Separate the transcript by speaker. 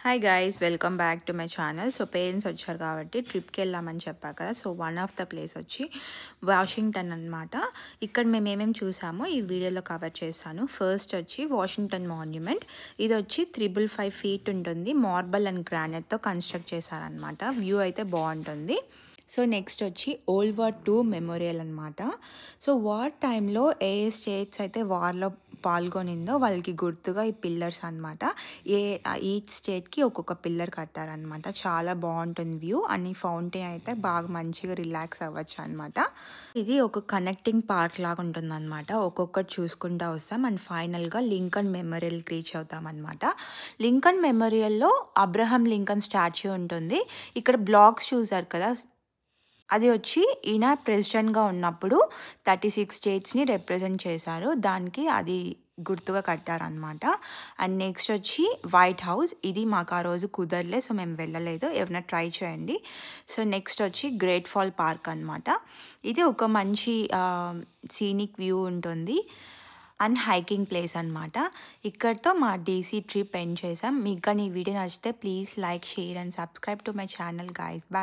Speaker 1: Hi guys, welcome back to my channel. So parents వచ్చారు కాబట్టి ట్రిప్కి వెళ్ళామని చెప్పా కదా. So one of the place వచ్చి వాషింగ్టన్ అనమాట. ఇక్కడ మేము ఏమేమి చూసామో ఈ వీడియోలో కవర్ చేస్తాను. ఫస్ట్ వచ్చి వాషింగ్టన్ మాన్యుమెంట్. ఇది వచ్చి 355 feet ఉంటుంది. మార్బల్ అండ్ గ్రానైట్తో కన్స్ట్రక్ట్ చేశారనమాట. వ్యూ అయితే బాగుంటుంది. సో నెక్స్ట్ వచ్చి వరల్డ్ వార్ II మెమోరియల్ అనమాట. సో వార్ టైంలో ఏ స్టేట్స్ అయితే వార్లో పాల్గొనిందో వాళ్ళకి గుర్తుగా ఈ పిల్లర్స్ అనమాట. ఈచ్ స్టేట్కి ఒక్కొక్క పిల్లర్ కట్టారనమాట. చాలా బాగుంటుంది వ్యూ. అని ఫౌంటైన్ అయితే బాగా మంచిగా రిలాక్స్ అవ్వచ్చు అనమాట. ఇది ఒక కనెక్టింగ్ పార్క్ లాగా ఉంటుంది అనమాట. ఒక్కొక్కటి చూసుకుంటూ వస్తాం అండ్ ఫైనల్గా లింకన్ మెమోరియల్కి రీచ్ అవుతాం అనమాట. లింకన్ మెమోరియల్లో అబ్రహం లింకన్ స్టాచ్యూ ఉంటుంది. ఇక్కడ బ్లాక్స్ చూసారు కదా, అది వచ్చి ఈయన ప్రెసిడెంట్గా ఉన్నప్పుడు 36 స్టేట్స్ని రిప్రజెంట్ చేశారు. దానికి అది గుర్తుగా కట్టారనమాట. అండ్ నెక్స్ట్ వచ్చి వైట్ హౌస్. ఇది మాకు ఆ రోజు కుదరలే, సో మేము వెళ్ళలేదు. ఏమైనా ట్రై చేయండి. సో నెక్స్ట్ వచ్చి గ్రేట్ ఫాల్ పార్క్ అనమాట. ఇది ఒక మంచి సీనిక్ వ్యూ ఉంటుంది అండ్ హైకింగ్ ప్లేస్ అనమాట. ఇక్కడితో మా DC ట్రిప్ ఎండ్ చేసాం. మీకు కానీ ఈ వీడియో నచ్చితే please like, share and subscribe to my channel guys. Bye.